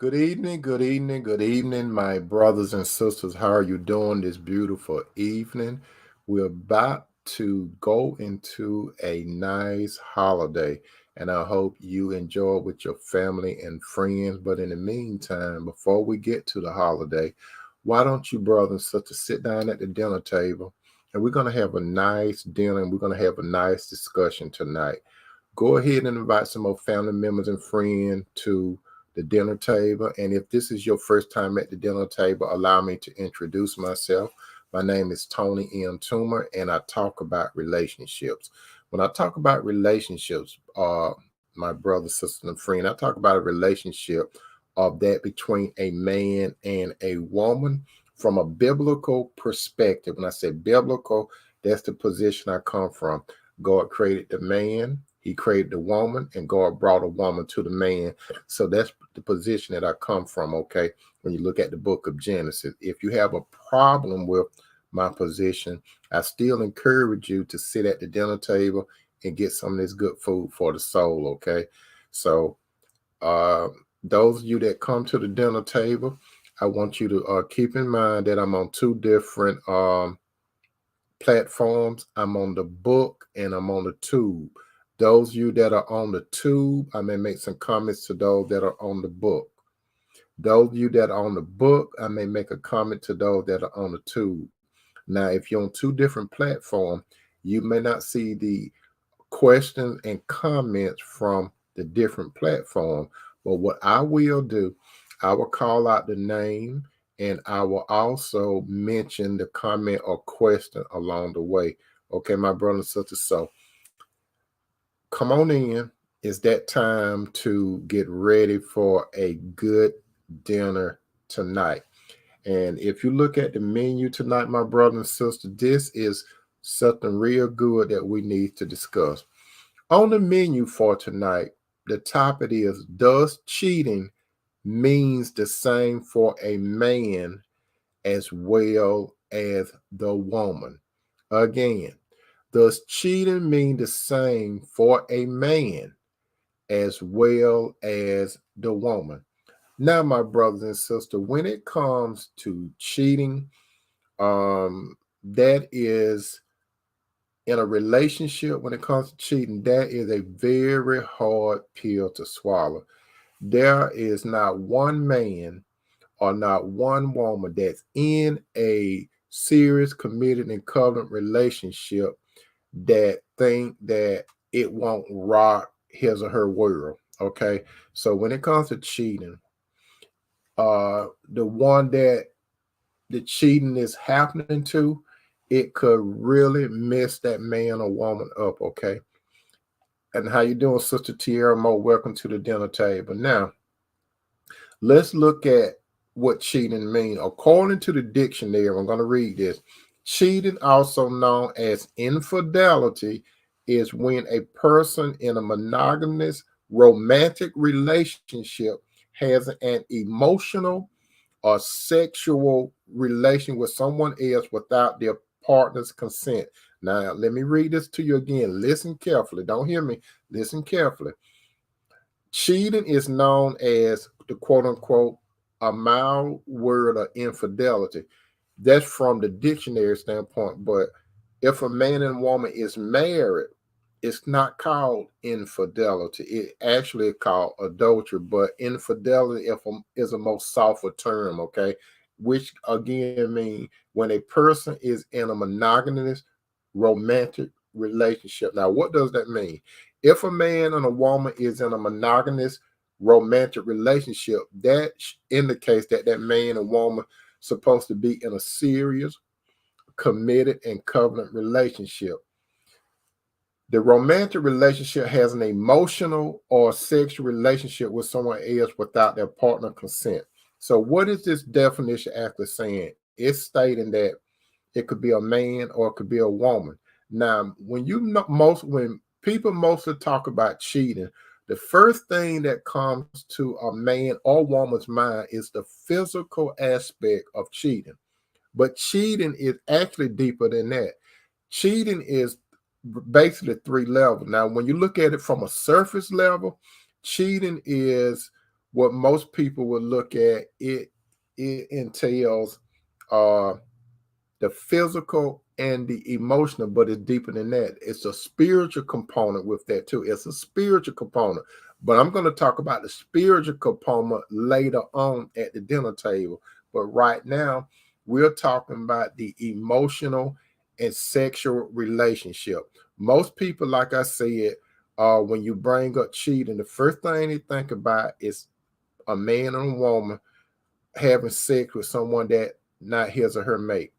Good evening, good evening, good evening, my brothers and sisters. How are you doing this beautiful evening? We're about to go into a nice holiday, and I hope you enjoy it with your family and friends. But in the meantime, before we get to the holiday, why don't you, brothers and sisters, sit down at the dinner table and we're going to have a nice dinner and we're going to have a nice discussion tonight. Go ahead and invite some more family members and friends to the dinner table. And if this is your first time at the dinner table, allow me to introduce myself. My name is Tony M. Toomer, and I talk about relationships. When I talk about relationships, my brother, sister, and friend, I talk about a relationship of that between a man and a woman from a biblical perspective. When I say biblical, that's the position I come from. God created the man, he created the woman, and God brought a woman to the man. So that's the position that I come from, okay? When you look at the book of Genesis, if you have a problem with my position, I still encourage you to sit at the dinner table and get some of this good food for the soul, okay? So, uh, those of you that come to the dinner table, I want you to keep in mind that I'm on two different platforms. I'm on the book and I'm on the tube. Those of you that are on the tube, I may make some comments to those that are on the book. Those of you that are on the book, I may make a comment to those that are on the tube. Now, if you're on two different platforms, you may not see the questions and comments from the different platforms. But what I will do, I will call out the name and I will also mention the comment or question along the way. Okay, my brother and sister. So come on in. It's that time to get ready for a good dinner tonight. And if you look at the menu tonight, my brother and sister, this is something real good that we need to discuss. On the menu for tonight, the topic is, does cheating means the same for a man as well as the woman? Again, does cheating mean the same for a man as well as the woman? Now, my brothers and sisters, when it comes to cheating, that is in a relationship, when it comes to cheating, that is a very hard pill to swallow. There is not one man or not one woman that's in a serious, committed, and covenant relationship that think that it won't rock his or her world. Okay. So when it comes to cheating, the one that the cheating is happening to, it could really mess that man or woman up, okay? And how you doing, Sister Tierra Mo? Welcome to the dinner table. Now, let's look at what cheating means. According to the dictionary, I'm going to read this. Cheating, also known as infidelity, is when a person in a monogamous romantic relationship has an emotional or sexual relation with someone else without their partner's consent. Now, let me read this to you again. Listen carefully. Don't hear me. Listen carefully. Cheating is known as the quote unquote a mild word of infidelity. That's from the dictionary standpoint. But if a man and woman is married, it's not called infidelity. It actually is called adultery. But infidelity is a most softer term, okay? Which again means when a person is in a monogamous romantic relationship. Now, what does that mean? If a man and a woman is in a monogamous romantic relationship, that indicates that that man and woman supposed to be in a serious, committed, and covenant relationship. The romantic relationship has an emotional or sexual relationship with someone else without their partner consent. So, what is this definition actually saying? It's stating that it could be a man or it could be a woman. Now, when you know, when people mostly talk about cheating, the first thing that comes to a man or woman's mind is the physical aspect of cheating. But cheating is actually deeper than that. Cheating is basically three levels. Now, when you look at it from a surface level, cheating is what most people would look at, it entails uh, the physical and the emotional, but it's deeper than that. It's a spiritual component with that too. It's a spiritual component. But I'm going to talk about the spiritual component later on at the dinner table. But right now, we're talking about the emotional and sexual relationship. Most people, like I said, when you bring up cheating, the first thing they think about is a man and a woman having sex with someone that not his or her mate.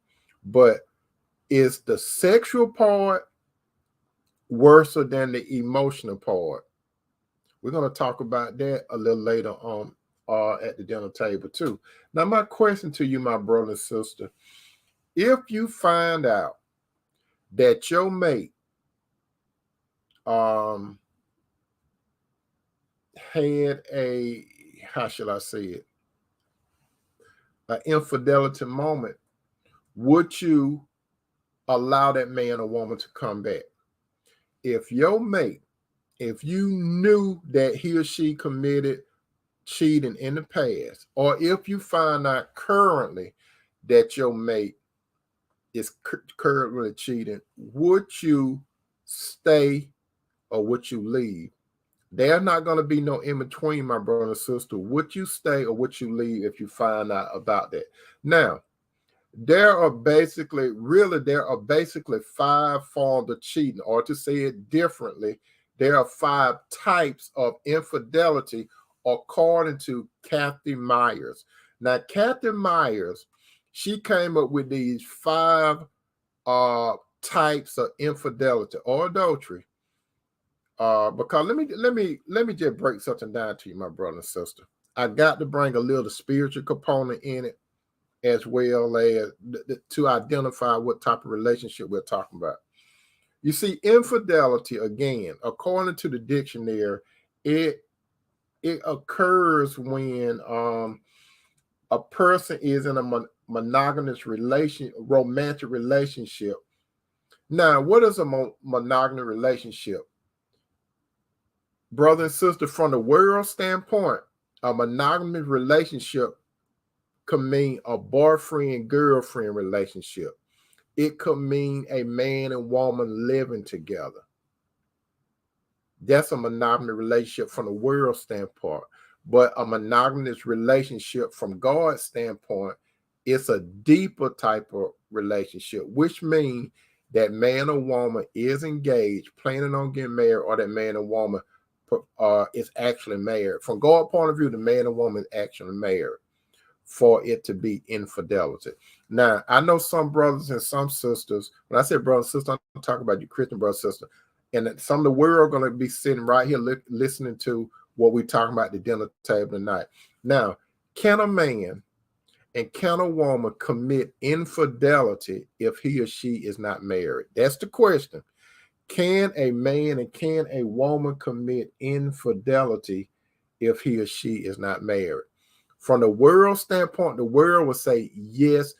But is the sexual part worse than the emotional part? We're going to talk about that a little later on at the dinner table too. Now, my question to you, my brother and sister, if you find out that your mate had a, how shall I say it, an infidelity moment, would you allow that man or woman to come back? If your mate, if you knew that he or she committed cheating in the past, or if you find out currently that your mate is currently cheating, would you stay or would you leave? There's not going to be no in between, my brother and sister. Would you stay or would you leave if you find out about that? Now, there are basically 5 forms of cheating, or to say it differently, there are 5 types of infidelity according to Kathy Myers. Now, Kathy Myers, she came up with these 5 types of infidelity or adultery. Because let me just break something down to you, my brother and sister. I got to bring a little spiritual component in it, as well as to identify what type of relationship we're talking about. You see, infidelity, again, according to the dictionary, it occurs when a person is in a monogamous romantic relationship. Now, what is a monogamous relationship? Brother and sister, from the world standpoint, a monogamous relationship could mean a boyfriend-girlfriend relationship. It could mean a man and woman living together. That's a monogamous relationship from the world standpoint. But a monogamous relationship from God's standpoint, it's a deeper type of relationship, which means that man or woman is engaged, planning on getting married, or that man and woman is actually married. From God's point of view, the man and woman is actually married for it to be infidelity. Now, I know some brothers and some sisters, when I say brother and sister, I'm talking about you Christian brother and sister, and some of the world are going to be sitting right here listening to what we're talking about at the dinner table tonight. Now, can a man and can a woman commit infidelity if he or she is not married? That's the question. Can a man and can a woman commit infidelity if he or she is not married? From the world standpoint, the world will say yes.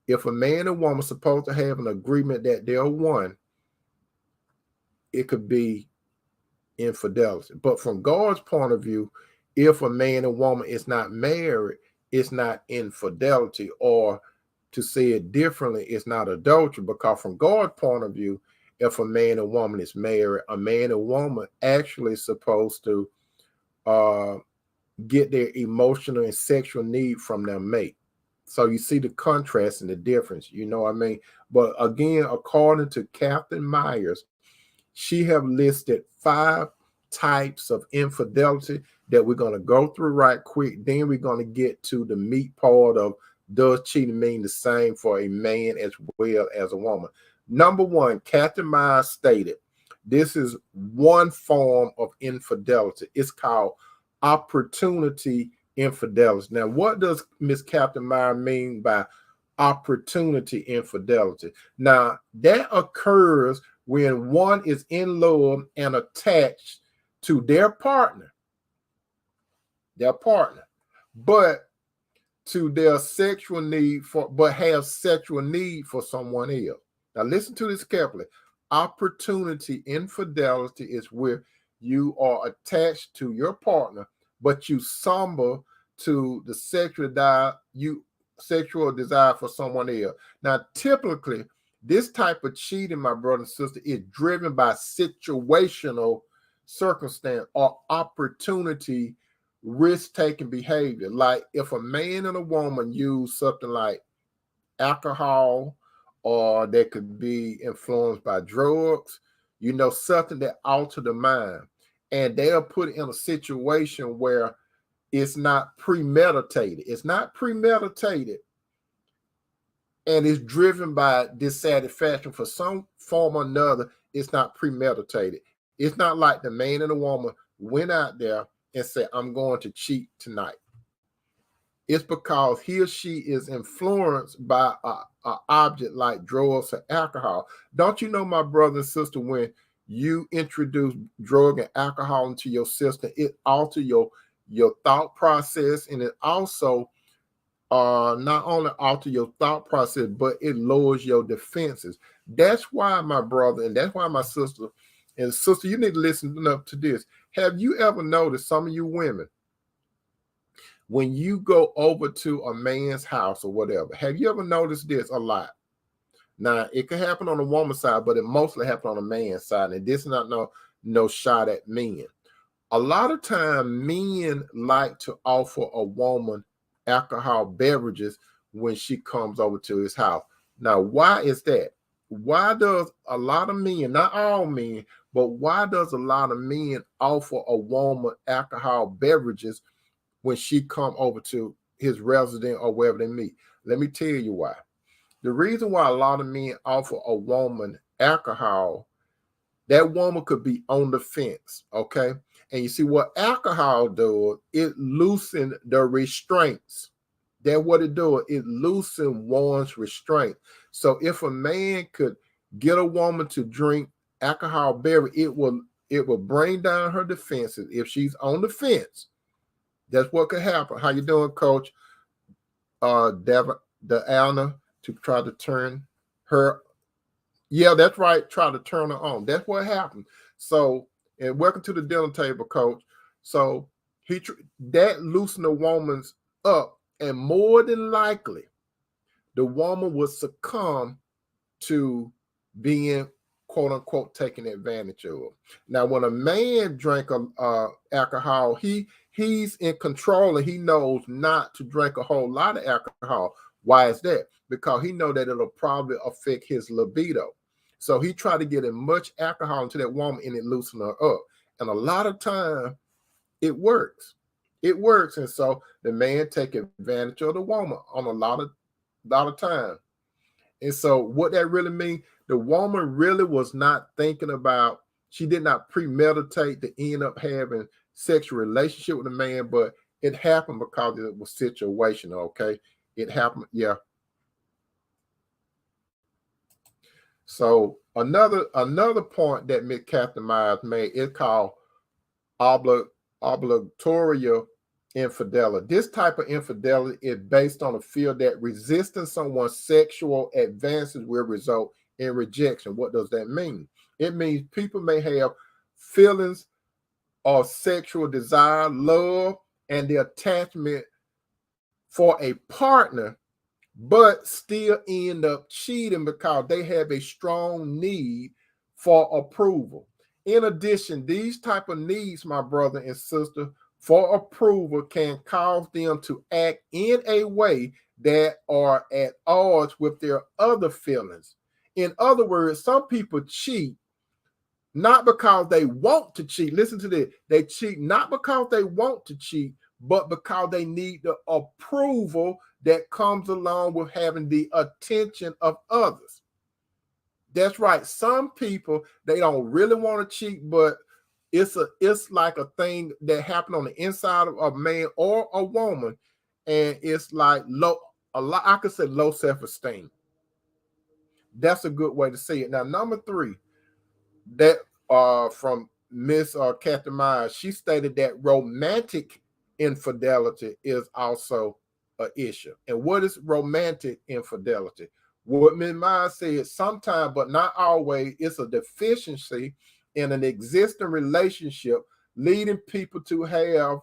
If a man and woman are supposed to have an agreement that they're one, it could be infidelity. But from God's point of view, if a man and woman is not married, it's not infidelity, or to say it differently, it's not adultery. Because from God's point of view, if a man and woman is married, a man and woman actually supposed to get their emotional and sexual need from their mate. So you see the contrast and the difference, you know what I mean? But again, according to Kathy Myers, she have listed 5 types of infidelity that we're going to go through right quick. Then we're going to get to the meat part of, does cheating mean the same for a man as well as a woman? Number 1, Kathy Myers stated, this is one form of infidelity. It's called opportunity infidelity. Now, what does Miss Kathy Myers mean by opportunity infidelity? Now, that occurs when one is in love and attached to their partner, but to their sexual need but have sexual need for someone else. Now, listen to this carefully. Opportunity infidelity is where you are attached to your partner, but you somber to the sexual desire for someone else. Now, typically, this type of cheating, my brother and sister, is driven by situational circumstance or opportunity risk-taking behavior. Like if a man and a woman use something like alcohol, or they could be influenced by drugs, something that alter the mind. And they'll put it in a situation where it's not premeditated. It's not premeditated. And it's driven by dissatisfaction for some form or another. It's not premeditated. It's not like the man and the woman went out there and said, I'm going to cheat tonight. It's because he or she is influenced by an object like drugs or alcohol. Don't you know, my brother and sister, when you introduce drug and alcohol into your system, it alters your thought process, and it also not only alter your thought process, but it lowers your defenses. That's why, my brother, and that's why my sister, and sister, you need to listen up to this. Have you ever noticed, some of you women, when you go over to a man's house or whatever, have you ever noticed this a lot? Now, it could happen on the woman's side, but it mostly happens on the man's side. And this is not no shot at men. A lot of time, men like to offer a woman alcohol beverages when she comes over to his house. Now, why is that? Why does a lot of men, not all men, but why does a lot of men offer a woman alcohol beverages when she come over to his residence or wherever they meet? Let me tell you why. The reason why a lot of men offer a woman alcohol, that woman could be on the fence, okay? And you see what alcohol does, it loosens the restraints. That's what it does. It loosens one's restraint. So if a man could get a woman to drink alcohol beverage, it will bring down her defenses. If she's on the fence, that's what could happen. How you doing, Coach? Deanna, to try to turn her. Yeah, that's right. Try to turn her on. That's what happened. So, and welcome to the dinner table, Coach. So that loosened the woman's up, and more than likely, the woman would succumb to being, quote unquote, taken advantage of. Now, when a man drank alcohol, he's in control, and he knows not to drink a whole lot of alcohol. Why is that? Because he knows that it'll probably affect his libido. So he tried to get as much alcohol into that woman, and it loosened her up. And a lot of time, it works. It works. And so the man take advantage of the woman on a lot of time. And so what that really means, the woman really was not thinking about, she did not premeditate to end up having sexual relationship with a man, but it happened because it was situational, okay? It happened, yeah. So another point that Miss Catherine Myers made is called obligatory infidelity. This type of infidelity is based on a fear that resisting someone's sexual advances will result in rejection. What does that mean? It means people may have feelings of sexual desire, love, and the attachment for a partner, but still end up cheating because they have a strong need for approval. In addition, these type of needs, my brother and sister, for approval can cause them to act in a way that are at odds with their other feelings. In other words, some people cheat not because they want to cheat. Listen to this. They cheat not because they want to cheat, but because they need the approval that comes along with having the attention of others. That's right. Some people, they don't really want to cheat, but it's like a thing that happened on the inside of a man or a woman, and it's like I could say low self-esteem. That's a good way to say it. Now, number 3, that from Miss Catherine Myers, she stated that romantic infidelity is also an issue. And what is romantic infidelity? What Ms. Myers said, sometimes, but not always, it's a deficiency in an existing relationship, leading people to have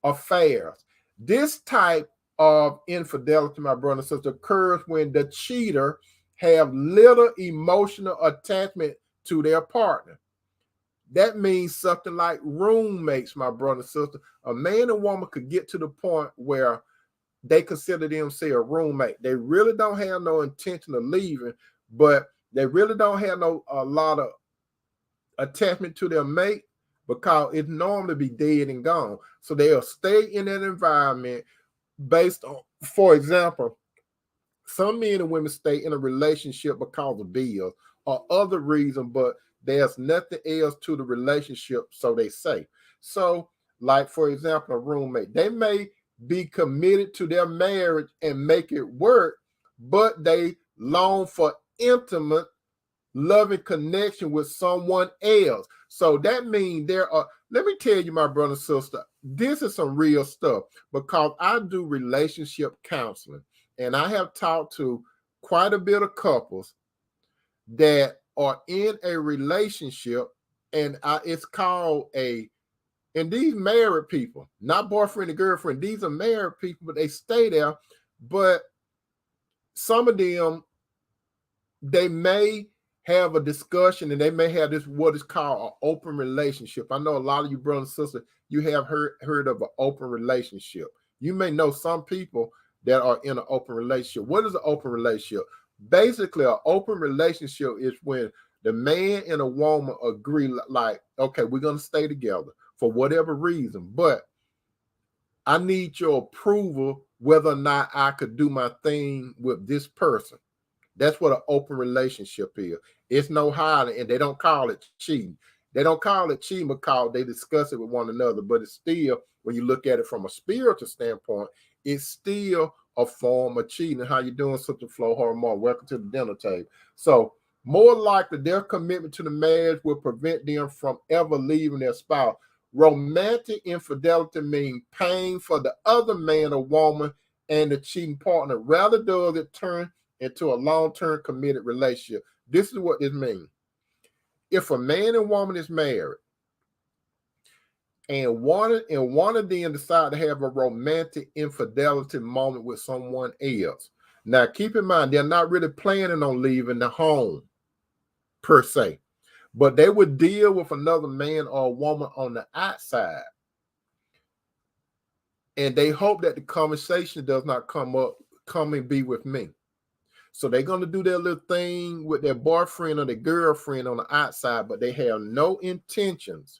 affairs. This type of infidelity, my brother and sister, occurs when the cheater have little emotional attachment to their partner. That means something like roommates, my brother and sister. A man and woman could get to the point where they consider themselves a roommate. They really don't have no intention of leaving, but they really don't have a lot of attachment to their mate because it normally be dead and gone. So they'll stay in that environment based on, for example, some men and women stay in a relationship because of bills or other reason, but there's nothing else to the relationship, so they say. So, like for example, a roommate, they may be committed to their marriage and make it work, but they long for intimate, loving connection with someone else. So that means there are, let me tell you, my brother and sister, this is some real stuff because I do relationship counseling and I have talked to quite a bit of couples that are in a relationship, and it's called and these married people, not boyfriend and girlfriend, these are married people, but they stay there. But some of them, they may have a discussion and they may have this, what is called an open relationship. I know a lot of you brothers and sisters, you have heard of an open relationship. You may know some people that are in an open relationship. What is an open relationship? Basically, an open relationship is when the man and a woman agree, like, okay, we're going to stay together for whatever reason, but I need your approval whether or not I could do my thing with this person. That's what an open relationship is. It's no hiding, and they don't call it cheating. They don't call it cheating because they discuss it with one another, but it's still, when you look at it from a spiritual standpoint, it's still a form of cheating. How you doing, Sister Flo Hormone? Welcome to the dinner table. So more likely their commitment to the marriage will prevent them from ever leaving their spouse. Romantic infidelity means pain for the other man or woman and the cheating partner. Rather does it turn into a long-term committed relationship. This is what this means. If a man and woman is married and one of them decide to have a romantic infidelity moment with someone else, now keep in mind, they're not really planning on leaving the home per se, but they would deal with another man or a woman on the outside. And they hope that the conversation does not come and be with me. So they're going to do their little thing with their boyfriend or their girlfriend on the outside, but they have no intentions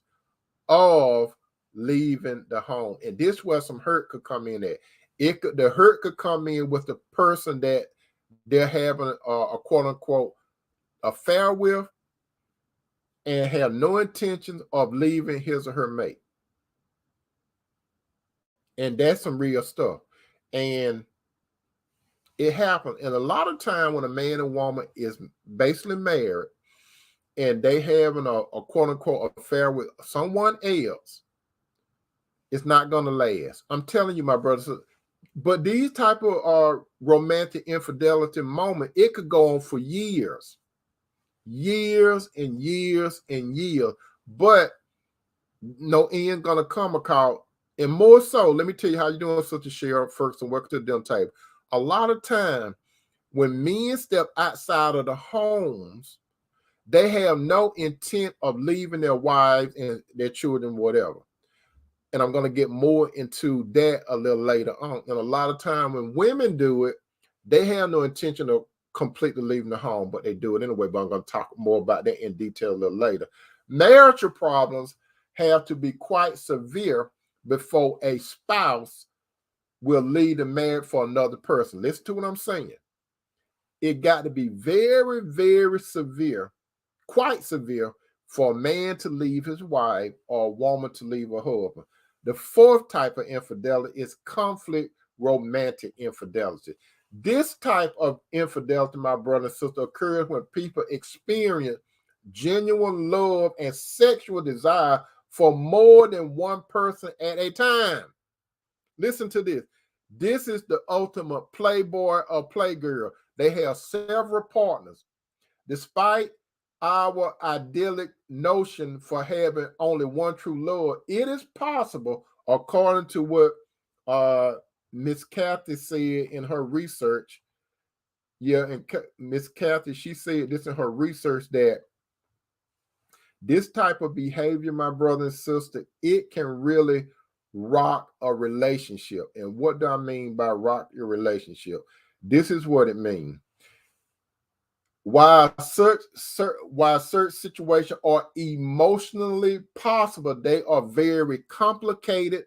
of leaving the home. And this is where some hurt could come in at. The hurt could come in with the person that they're having a quote unquote affair with and have no intentions of leaving his or her mate. And that's some real stuff. And it happens. And a lot of time when a man and woman is basically married and they having a quote unquote affair with someone else, it's not going to last. I'm telling you, my brothers. But these type of romantic infidelity moment, it could go on for years and years and years. But no end going to come about. And more so, let me tell you how you doing, Sister Cheryl, first, and welcome to the dinner table. A lot of time when men step outside of the homes, they have no intent of leaving their wives and their children, whatever. And I'm going to get more into that a little later on. And a lot of time when women do it, they have no intention of completely leaving the home, but they do it anyway. But I'm going to talk more about that in detail a little later. Marital problems have to be quite severe before a spouse will leave the marriage for another person. Listen to what I'm saying. It got to be very, very severe, quite severe, for a man to leave his wife or a woman to leave her husband. The fourth type of infidelity is conflict romantic infidelity. This type of infidelity, my brother and sister, occurs when people experience genuine love and sexual desire for more than one person at a time. Listen to this. This is the ultimate playboy or playgirl. They have several partners. Despite our idyllic notion for having only one true love, it is possible According to what Miss Kathy said in her research, and Miss Kathy, she said this in her research, that this type of behavior, my brother and sister, it can really rock a relationship. And what do I mean by rock your relationship? This is what it means. While certain situations are emotionally possible, they are very complicated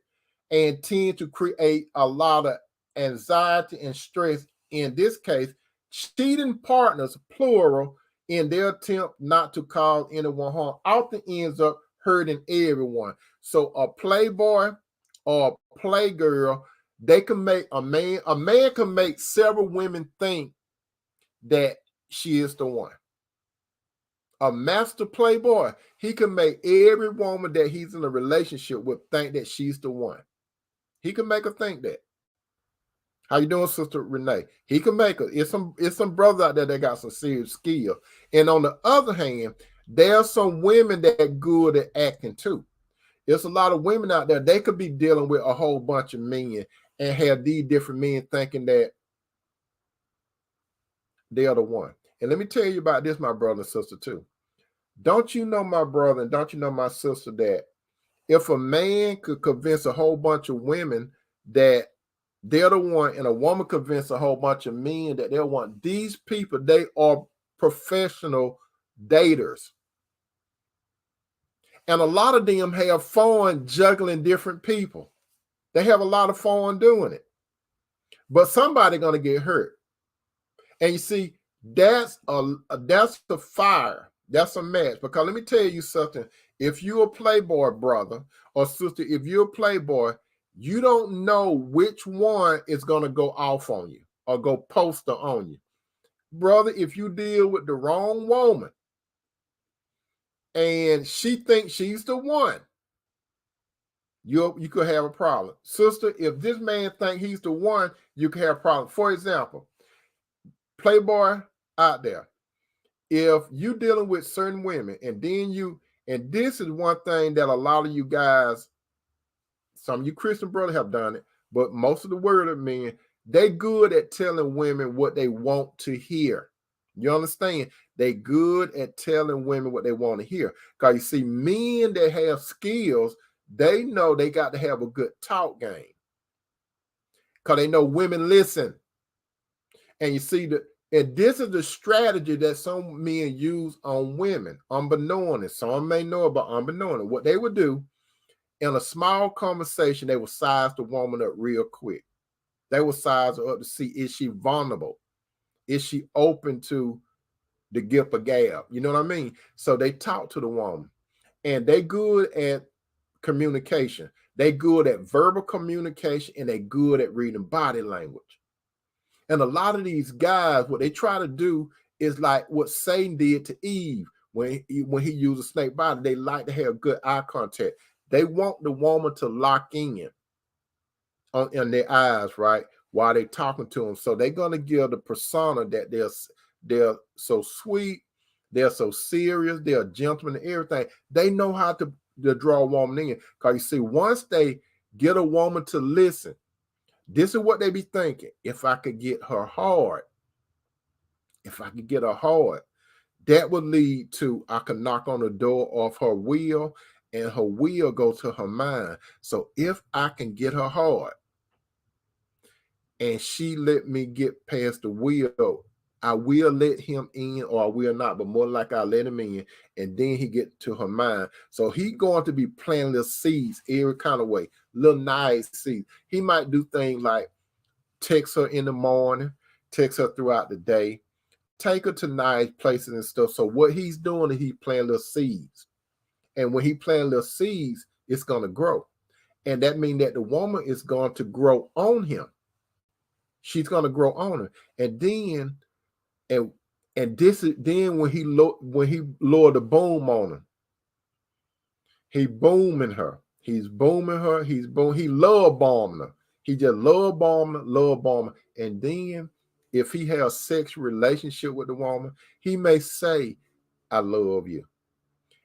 and tend to create a lot of anxiety and stress. In this case, cheating partners, plural, in their attempt not to cause anyone harm, often ends up hurting everyone. So a playboy or a playgirl, they can make a man can make several women think that she is the one. A master playboy, he can make every woman that he's in a relationship with think that she's the one. He can make her think that. How you doing, Sister Renee? He can make her. It's some brothers out there that got some serious skill. And on the other hand, there are some women that are good at acting too. There's a lot of women out there, they could be dealing with a whole bunch of men and have these different men thinking that they are the one. And let me tell you about this, my brother and sister, too. Don't you know, my brother, and don't you know, my sister, that if a man could convince a whole bunch of women that they're the one, and a woman convince a whole bunch of men that they want, these people, they are professional daters. And a lot of them have fun juggling different people. They have a lot of fun doing it. But somebody's going to get hurt. And you see, that's a fire. That's a match. Because let me tell you something. If you're a playboy, brother or sister, if you're a playboy, you don't know which one is going to go off on you or go poster on you. Brother, if you deal with the wrong woman and she thinks she's the one, you could have a problem. Sister, if this man thinks he's the one, you could have a problem. For example, playboy out there, if you dealing with certain women and this is one thing that a lot of you guys, some of you Christian brothers have done it, but most of the word of men, they good at telling women what they want to hear. You understand? They good at telling women what they want to hear. Because you see, men that have skills, they know they got to have a good talk game. Because they know women listen. And you see, and this is the strategy that some men use on women, unbeknown. Some may know about unbeknown. What they would do in a small conversation, they would size the woman up real quick. They would size her up to see, is she vulnerable? Is she open to the gift of gab? You know what I mean? So they talk to the woman, and they good at communication. They good at verbal communication, and they good at reading body language. And a lot of these guys, what they try to do is like what Satan did to Eve when he used a snake body. They like to have good eye contact. They want the woman to lock in their eyes, right, while they're talking to them. So they're going to give the persona that they're so sweet, they're so serious, they're a gentleman and everything. They know how to draw a woman in. Because you see, once they get a woman to listen, this is what they be thinking. If I could get her hard, that would lead to, I could knock on the door of her will, and her will go to her mind. So if I can get her hard and she let me get past the will, I will let him in, or I will not, but more like I'll let him in, and then he get to her mind. So he going to be planting little seeds every kind of way, little nice seeds. He might do things like text her in the morning, text her throughout the day, take her to nice places and stuff. So what he's doing is he planting little seeds. And when he planting little seeds, it's going to grow. And that means that the woman is going to grow on him. She's going to grow on her. And then, when he lowered the boom on her, he booming her. He's booming her. He love bombing her. He just love bombing. And then if he has a sexual relationship with the woman, he may say, I love you.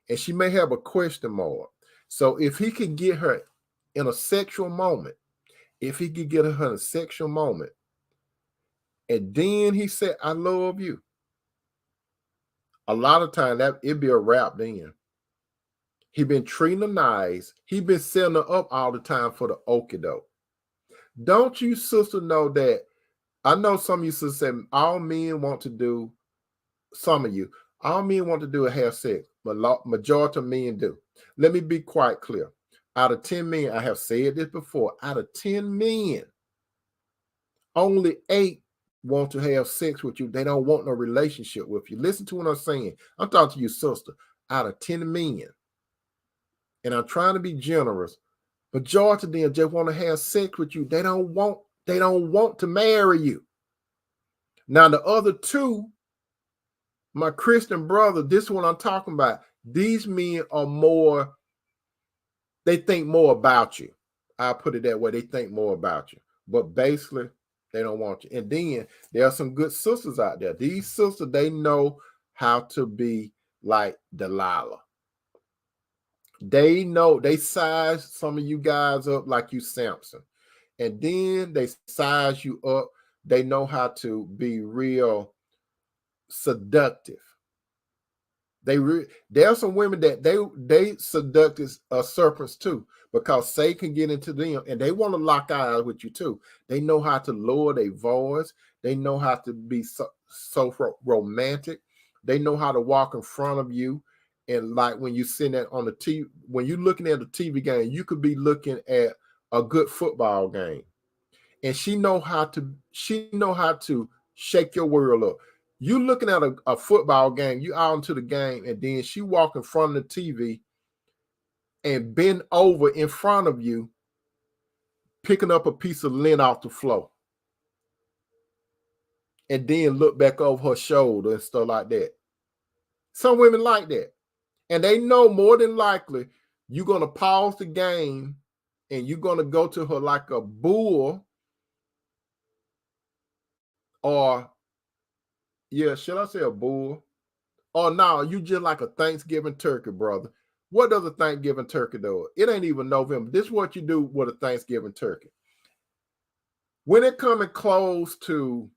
And she may have a question mark. So if he can get her in a sexual moment, if he could get her in a sexual moment, and then he said, I love you, a lot of times that it'd be a wrap then. He been treating her nice. He been setting her up all the time for the okie doke. Don't you, sister, know that? I know some of you sisters say all men want to do, some of you, all men want to do is have sex, but majority of men do. Let me be quite clear. Out of 10 men, I have said this before, out of 10 men, only 8 want to have sex with you. They don't want no relationship with you. Listen to what I'm saying. I'm talking to you, sister. Out of 10 men, and I'm trying to be generous, majority of them just want to have sex with you. They don't want to marry you. Now, the other 2, my Christian brother, this one I'm talking about, these men are more, they think more about you. I'll put it that way. They think more about you. But basically, they don't want you. And then there are some good sisters out there. These sisters, they know how to be like Delilah. They know, they size some of you guys up like you Samson. And then they size you up. They know how to be real seductive. There are some women that they seductive serpents too, because Satan can get into them and they want to lock eyes with you too. They know how to lower their voice. They know how to be so romantic. They know how to walk in front of you. And like when you sitting there on the TV, when you're looking at a TV game, you could be looking at a good football game. And she know how to shake your world up. You looking at a football game, you out into the game, and then she walk in front of the TV and bend over in front of you, picking up a piece of lint off the floor. And then look back over her shoulder and stuff like that. Some women like that. And they know more than likely you're going to pause the game and you're going to go to her like a bull, or, yeah, should I say a bull? Or no, you just like a Thanksgiving turkey, brother. What does a Thanksgiving turkey do? It ain't even November. This is what you do with a Thanksgiving turkey. When it coming close to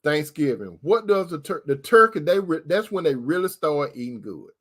Thanksgiving, what does the turkey, that's when they really start eating good.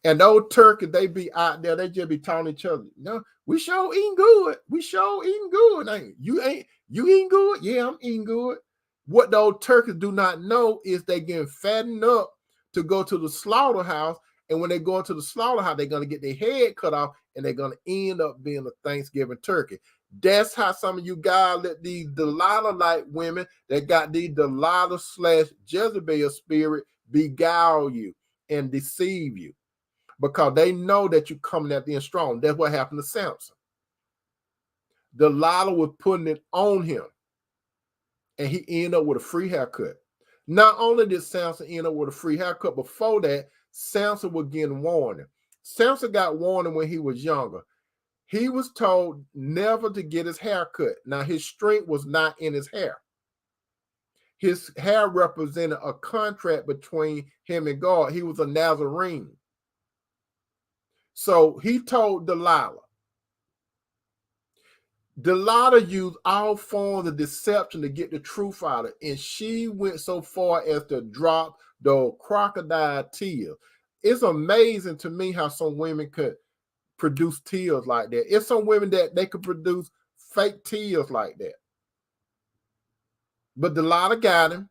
And those turkeys, they be out there, they just be telling each other, no, we sure eating good. We sure eating good. Ain't you eating good? Yeah, I'm eating good. What those turkeys do not know is they getting fattened up to go to the slaughterhouse. And when they go into the slaughterhouse, they're going to get their head cut off and they're going to end up being a Thanksgiving turkey. That's how some of you guys let these Delilah-like women that got these Delilah/Jezebel spirit beguile you and deceive you, because they know that you're coming at them strong. That's what happened to Samson. Delilah was putting it on him, and he ended up with a free haircut. Not only did Samson end up with a free haircut, before that, Samson was getting warning. Samson got warning when he was younger. He was told never to get his hair cut. Now, his strength was not in his hair. His hair represented a contract between him and God. He was a Nazarene. So he told Delilah. Delilah used all forms of deception to get the truth out of it. And she went so far as to drop the crocodile tears. It's amazing to me how some women could produce tears like that. It's some women that they could produce fake tears like that. But Delilah got him.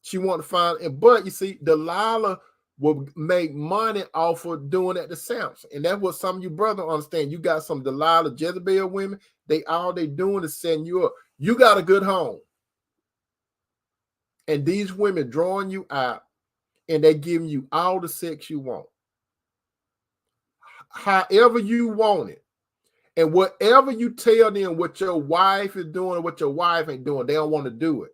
She wanted to find him. But you see, Delilah will make money off of doing that to Samson. And that's what some of you brothers understand. You got some Delilah, Jezebel women. All they doing is setting you up. You got a good home. And these women drawing you out, and they giving you all the sex you want. However you want it. And whatever you tell them what your wife is doing or what your wife ain't doing, they don't want to do it.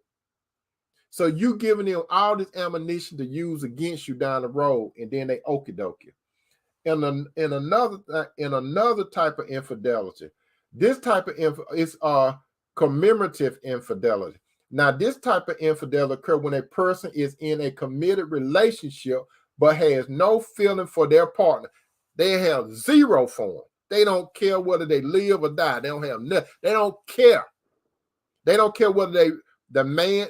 So you giving them all this ammunition to use against you down the road, and then they okie doke you. In another type of infidelity, this type of is commemorative infidelity. Now, this type of infidelity occurs when a person is in a committed relationship but has no feeling for their partner. They have zero for them. They don't care whether they live or die. They don't have nothing. They don't care. They don't care whether the man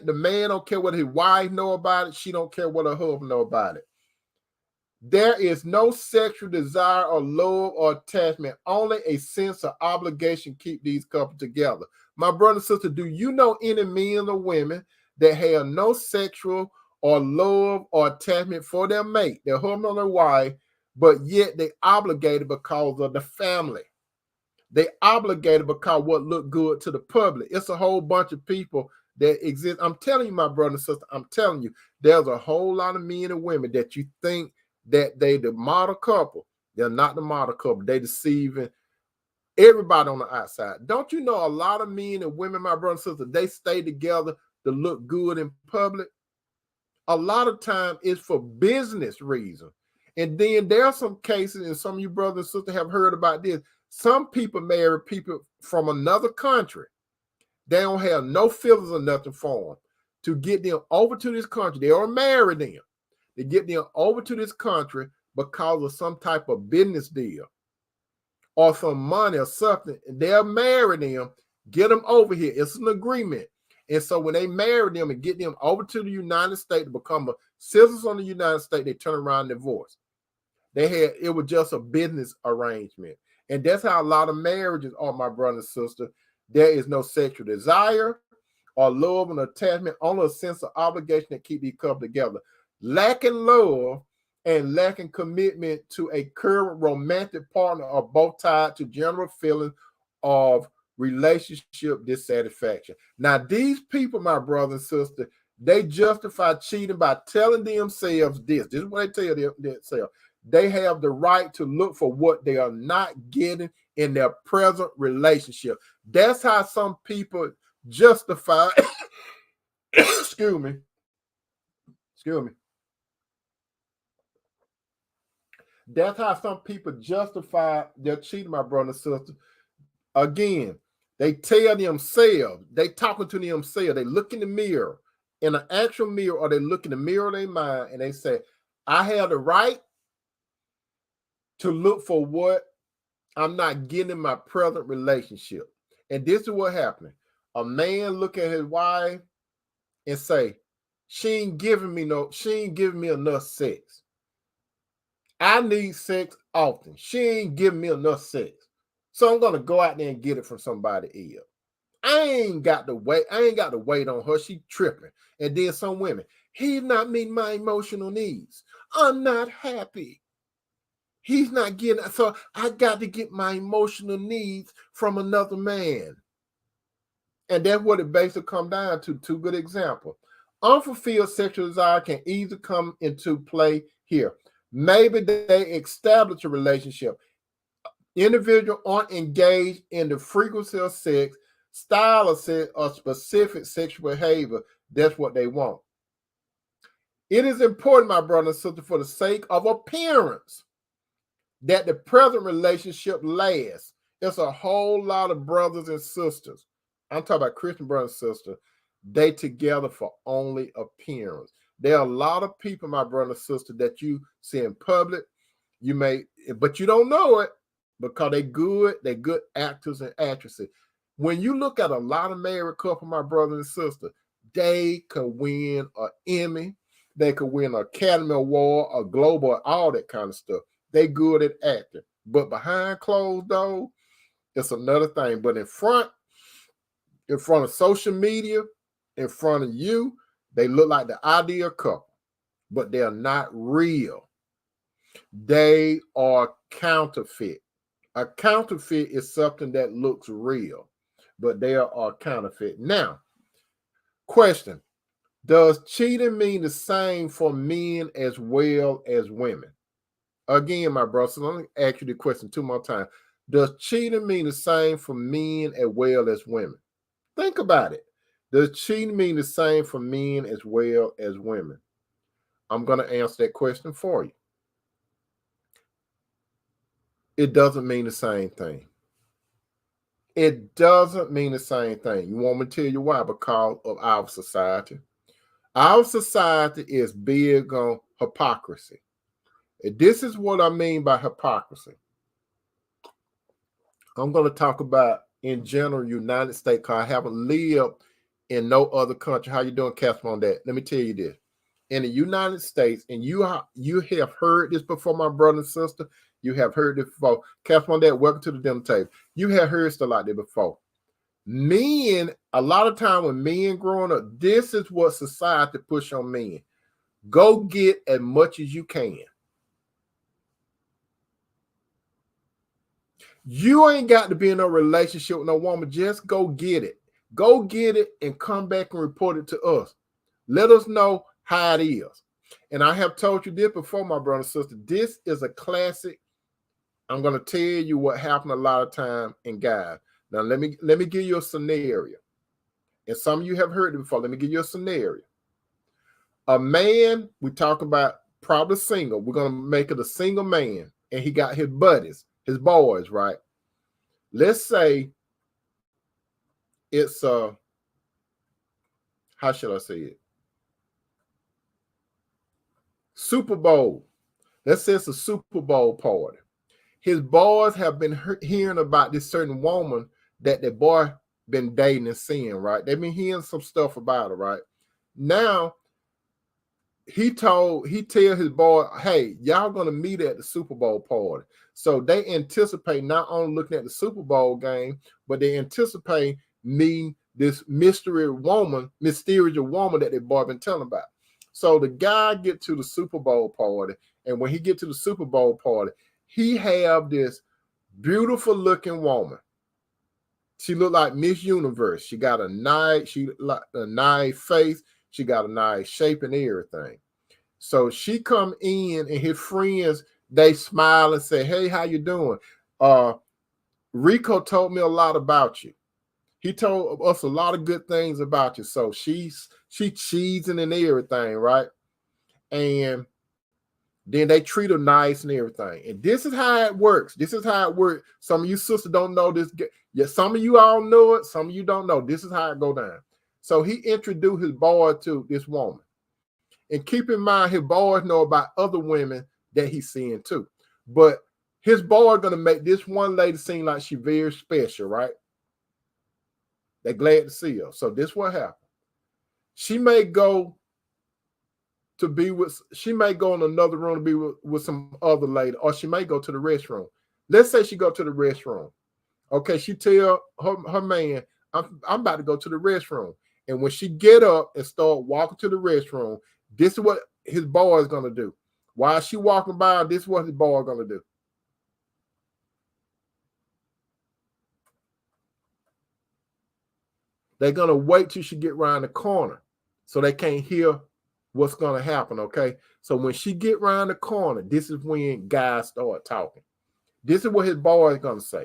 don't care whether his wife know about it. She don't care what her husband know about it. There is no sexual desire or love or attachment. Only a sense of obligation keep these couples together. My brother and sister, do you know any men or women that have no sexual or love or attachment for their mate, their husband or their wife, but yet they obligated because of the family? They obligated because what look good to the public. It's a whole bunch of people that exist. I'm telling you, my brother and sister, I'm telling you, there's a whole lot of men and women that you think that they the model couple. They're not the model couple. They deceiving everybody on the outside. Don't you know a lot of men and women, my brother and sister, they stay together to look good in public? A lot of time it's for business reasons. And then there are some cases, and some of you brothers and sisters have heard about this. Some people marry people from another country. They don't have no feelings or nothing for them. To get them over to this country, they are marry them. They get them over to this country because of some type of business deal or some money or something. And they'll marry them, get them over here. It's an agreement. And so when they marry them and get them over to the United States to become a citizen of the United States, they turn around and divorce. It was just a business arrangement. And that's how a lot of marriages are, my brother and sister. There is no sexual desire or love and attachment, only a sense of obligation that keep these couples together. Lacking love and lacking commitment to a current romantic partner are both tied to general feelings of relationship dissatisfaction. Now, these people, my brother and sister, they justify cheating by telling themselves this. This is what they tell themselves. They have the right to look for what they are not getting in their present relationship. That's how some people justify, excuse me. That's how some people justify their cheating, my brother and sister. Again, they tell themselves, they talking to themselves, they look in the mirror, in an actual mirror, or they look in the mirror of their mind, and they say, I have the right to look for what I'm not getting in my present relationship. And this is what happened. A man look at his wife and say, she ain't giving me enough sex. I need sex often. She ain't giving me enough sex. So I'm gonna go out there and get it from somebody else. I ain't got to wait on her. She tripping. And then some women, he's not meeting my emotional needs. I'm not happy. He's not getting, so I got to get my emotional needs from another man. And that's what it basically comes down to. Two good examples. Unfulfilled sexual desire can easily come into play here. Maybe they establish a relationship. Individuals aren't engaged in the frequency of sex, style of sex, or specific sexual behavior. That's what they want. It is important, my brother and sister, for the sake of appearance, that the present relationship lasts. It's a whole lot of brothers and sisters. I'm talking about Christian brothers and sisters. They together for only appearance. There are a lot of people, my brother and sister, that you see in public. But you don't know it because they're good actors and actresses. When you look at a lot of married couple, my brother and sister, they can win an Emmy, they could win an Academy Award, a Global, all that kind of stuff. They good at acting. But behind closed doors, it's another thing. But in front of social media, in front of you, they look like the ideal couple. But they're not real. They are counterfeit. A counterfeit is something that looks real, but they are counterfeit. Now, question. Does cheating mean the same for men as well as women? Again, my brother, so let me ask you the question two more times. Does cheating mean the same for men as well as women? Think about it. Does cheating mean the same for men as well as women? I'm going to answer that question for you. It doesn't mean the same thing. It doesn't mean the same thing. You want me to tell you why? Because of our society. Our society is big on hypocrisy. And this is what I mean by hypocrisy. I'm going to talk about in general United States, because I haven't lived in no other country. How you doing, Casper, on that? Let me tell you this. In the United States, and you have heard this before, my brother and sister. You have heard this before. Casper, on that, welcome to the dinner table. You have heard stuff like that before. Men, a lot of time when men growing up, this is what society push on men. Go get as much as you can. You ain't got to be in a relationship with no woman. Just go get it. Go get it and come back and report it to us. Let us know how it is. And I have told you this before, my brother and sister. This is a classic. I'm going to tell you what happened a lot of time in guys. Now, let me give you a scenario. And some of you have heard it before. Let me give you a scenario. A man, we talk about probably single. We're going to make it a single man. And he got his buddies, his boys, right? Let's say it's how should I say it? Super Bowl. Let's say it's a Super Bowl party. His boys have been hearing about this certain woman that the boy been dating and seeing, right? They've been hearing some stuff about her, right? Now, he tell his boy, hey, y'all gonna meet at the Super Bowl party. So they anticipate not only looking at the Super Bowl game, but they anticipate meeting this mysterious woman that their boy been telling about. So the guy get to the Super Bowl party, and when he get to the Super Bowl party, he have this beautiful looking woman. She looked like Miss Universe. She got a nice face. She got a nice shape and everything. So she come in, and his friends, they smile and say, hey, how you doing? Rico told me a lot about you. He told us a lot of good things about you. So she cheesing and everything, right? And then they treat her nice and everything. And this is how it works. This is how it works. Some of you sisters don't know this. Yeah, some of you all know it. Some of you don't know. This is how it go down. So he introduced his boy to this woman. And keep in mind, his boys know about other women that he's seeing too. But his boy going to make this one lady seem like she's very special, right? They're glad to see her. So this what happened. She may go in another room to be with some other lady, or she may go to the restroom. Let's say she go to the restroom. Okay, she tell her man, I'm about to go to the restroom. And when she get up and start walking to the restroom, this is what his boy is going to do. While she walking by, this is what his boy is going to do. They're going to wait till she get around the corner so they can't hear what's going to happen, okay? So when she get around the corner, this is when guys start talking. This is what his boy is going to say.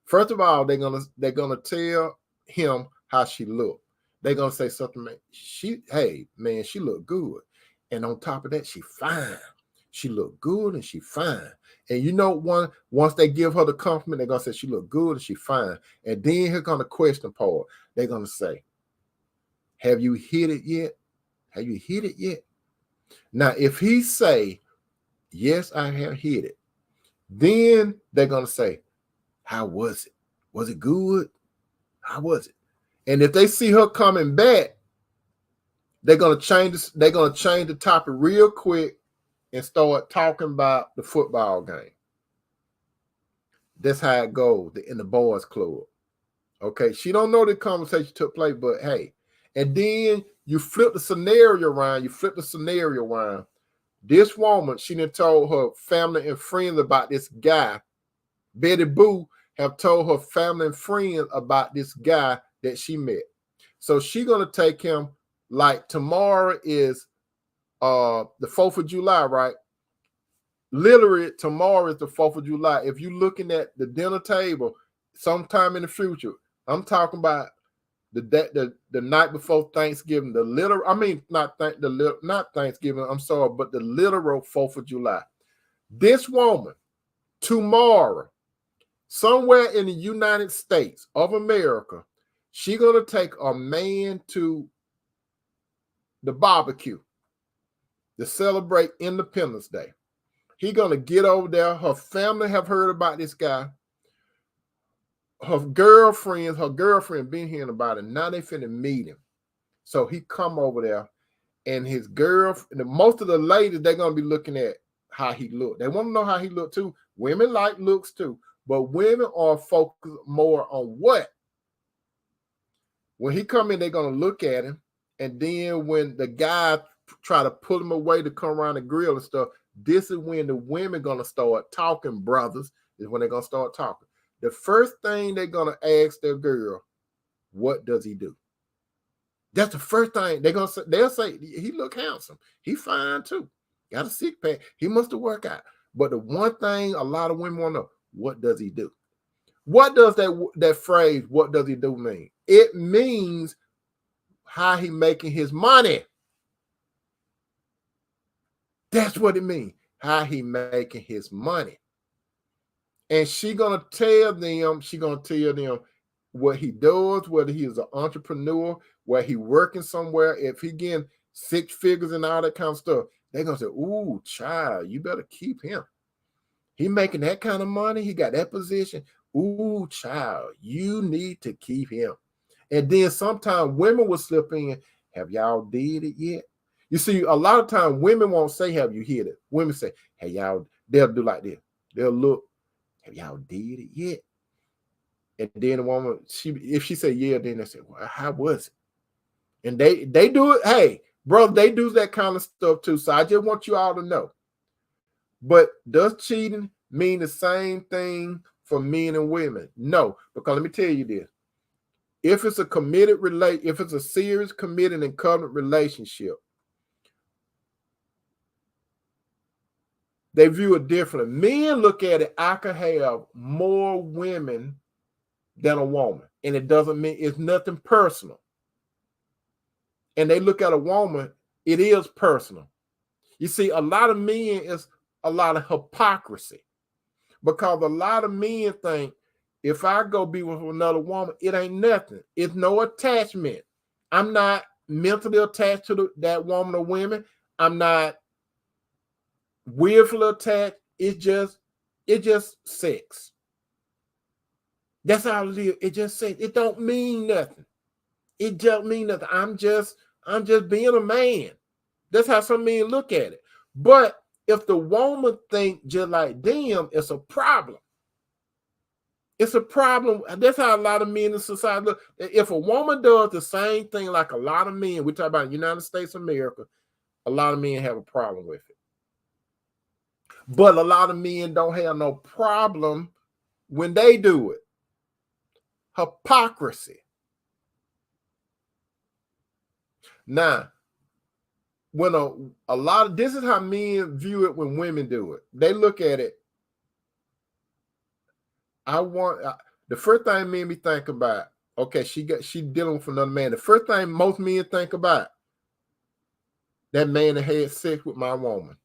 First of all, they're gonna tell him how she look. They're gonna say something, man. She look good. And on top of that, she fine. She look good and she fine. And you know, once they give her the compliment, they're gonna say she look good and she fine. And then here comes the question part. They're gonna say, have you hit it yet? Have you hit it yet? Now, if he say, yes, I have hit it, then they're gonna say, how was it? Was it good? How was it? And if they see her coming back, they're gonna change the topic real quick and start talking about the football game. That's how it goes in the boys' club. Okay, she don't know the conversation took place, but hey, and then you flip the scenario around. This woman, she done told her family and friends about this guy. Betty Boo have told her family and friends about this guy that she met. So she's going to take him, like tomorrow is the 4th of July, right? Literally, tomorrow is the 4th of July. If you're looking at the dinner table sometime in the future, I'm talking about the night before Thanksgiving, not Thanksgiving, I'm sorry, but the literal 4th of July. This woman, tomorrow, somewhere in the United States of America, she's going to take a man to the barbecue to celebrate Independence Day. He's going to get over there. Her family have heard about this guy. her girlfriend been hearing about it. Now they finna meet him. So he come over there, and his most of the ladies, they're gonna be looking at how he look. They want to know how he look too. Women like looks too, but women are focused more on what? When he come in, they're gonna look at him, and then when the guy try to pull him away to come around the grill and stuff, this is when the women gonna start talking, brothers, is when they're gonna start talking. The first thing they're gonna ask their girl, what does he do? That's the first thing they'll say, he look handsome. He fine too. Got a six pack. He must have worked out. But the one thing a lot of women want to know, what does he do? What does that phrase, what does he do, mean? It means how he making his money. That's what it means. How he making his money. And she gonna tell them what he does, whether he is an entrepreneur, where he working somewhere, if he getting six figures and all that kind of stuff. They're gonna say, ooh, child, you better keep him. He making that kind of money, he got that position. Ooh, child, you need to keep him. And then sometimes women will slip in, have y'all did it yet? You see, a lot of times women won't say, have you hit it? Women say, hey, y'all, they'll do like this. They'll look, have y'all did it yet? And then the woman, if she say yeah, then they say, well, how was it? And they do it. Hey, bro, they do that kind of stuff too. So I just want you all to know. But does cheating mean the same thing for men and women? No, because let me tell you this. If it's if it's a serious, committed, and covenant relationship, they view it differently. Men look at it, I could have more women than a woman. And it doesn't mean it's nothing personal. And they look at a woman, it is personal. You see, a lot of men is a lot of hypocrisy, because a lot of men think if I go be with another woman, it ain't nothing. It's no attachment. I'm not mentally attached to that woman or women. I'm not willfully attached. It's just sex. That's how it is. It just sex. It don't mean nothing. It just mean nothing. I'm just being a man. That's how some men look at it. But if the woman think just like them, it's a problem. It's a problem. That's how a lot of men in society look. If a woman does the same thing like a lot of men, we talk about the United States of America, a lot of men have a problem with it. But a lot of men don't have no problem when they do it. Hypocrisy. Now, when a lot of this is how men view it when women do it. They look at it. The first thing men be thinking about, okay, she dealing with another man. The first thing most men think about, that man that had sex with my woman.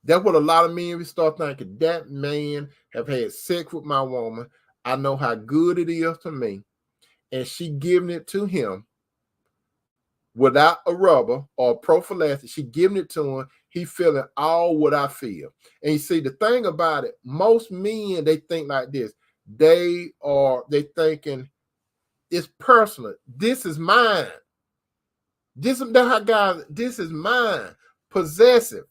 That's what a lot of men start thinking. That man have had sex with my woman. I know how good it is to me. And she giving it to him without a rubber or prophylaxis. She giving it to him. He feeling all what I feel. And you see, the thing about it, most men, they think like this. They thinking it's personal. This is mine. This is mine. Possessive.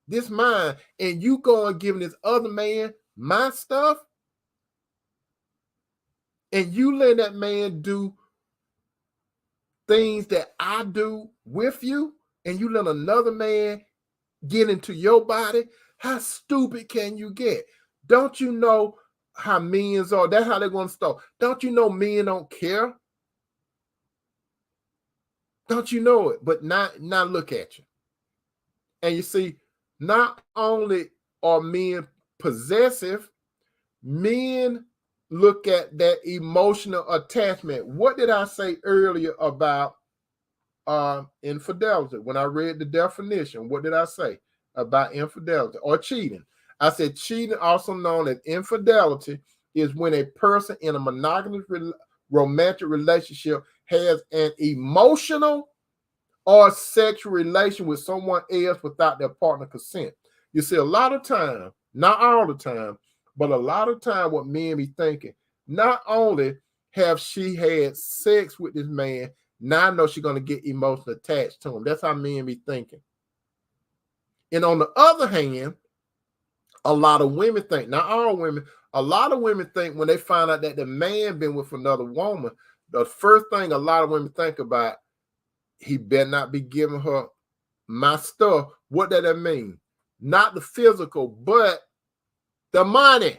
This mine. And you go and giving this other man my stuff. And you let that man do things that I do with you, and you let another man get into your body. How stupid can you get? Don't you know how men are? That's how they're going to start. Don't you know men don't care? Don't you know it? But now look at you. And you see, not only are men possessive, men look at that emotional attachment. What did I say earlier about infidelity? When I read the definition, what did I say about infidelity or cheating? I said cheating, also known as infidelity, is when a person in a monogamous romantic relationship has an emotional or sexual relation with someone else without their partner consent. You see, a lot of time, not all the time, but a lot of time what men be thinking, Not only have she had sex with this man, now I know she's going to get emotionally attached to him. That's how men be thinking. And on the other hand, a lot of women think, not all women, a lot of women think when they find out that the man been with another woman, the first thing a lot of women think about, he better not be giving her my stuff. What does that mean? Not the physical, but the money.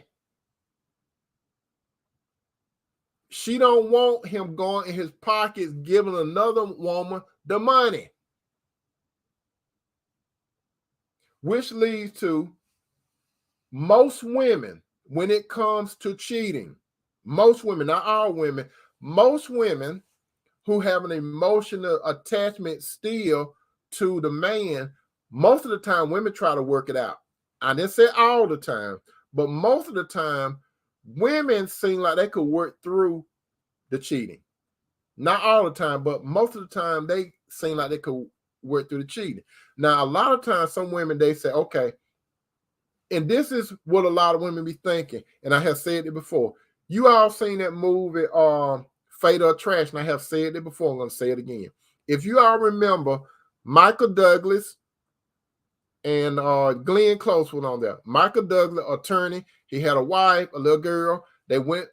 She don't want him going in his pockets giving another woman the money. Which leads to most women, when it comes to cheating, most women, not all women, most women who have an emotional attachment still to the man, most of the time women try to work it out. I didn't say all the time, but most of the time women seem like they could work through the cheating. Not all the time, but most of the time they seem like they could work through the cheating. Now, a lot of times some women, they say, okay, and this is what a lot of women be thinking, and I have said it before. You all seen that movie, Fatal Attraction. I have said it before. I'm going to say it again. If you all remember, Michael Douglas and Glenn Close went on there. Michael Douglas, attorney, he had a wife, a little girl. They went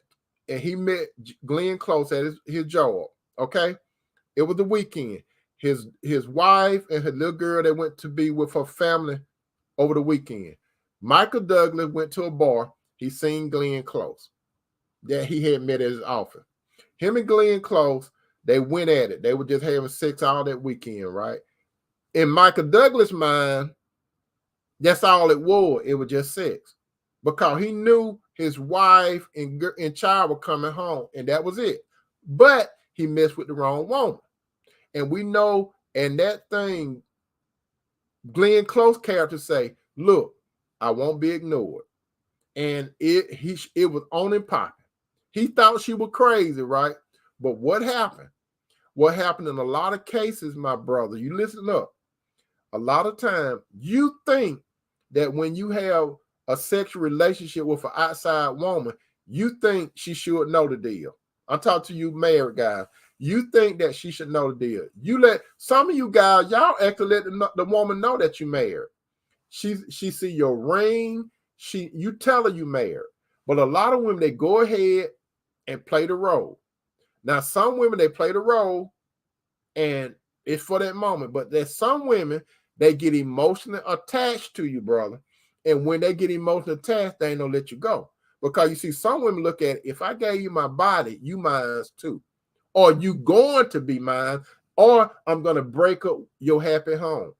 and he met Glenn Close at his job. Okay, it was the weekend. His wife and her little girl, they went to be with her family over the weekend. Michael Douglas went to a bar. He seen Glenn Close that he had met at his office. Him and Glenn Close, they went at it. They were just having sex all that weekend, right? In Michael Douglas' mind, that's all it was. It was just sex. Because he knew his wife and child were coming home, and that was it. But he messed with the wrong woman. And we know, and that thing, Glenn Close character say, look, I won't be ignored. And it was on and popping. He thought she was crazy, right? But what happened? What happened in a lot of cases, my brother, you listen up. A lot of time, you think that when you have a sexual relationship with an outside woman, you think she should know the deal. I'm talking to you married guys. You think that she should know the deal. You let some of you guys, y'all actually let the woman know that you married. She see your ring. You tell her you married. But a lot of women, they go ahead and play the role. Now, some women, they play the role and it's for that moment. But there's some women, they get emotionally attached to you, brother. And when they get emotionally attached, they ain't gonna let you go. Because you see, some women look at it, if I gave you my body, you mine too. Or you going to be mine, or I'm gonna break up your happy home.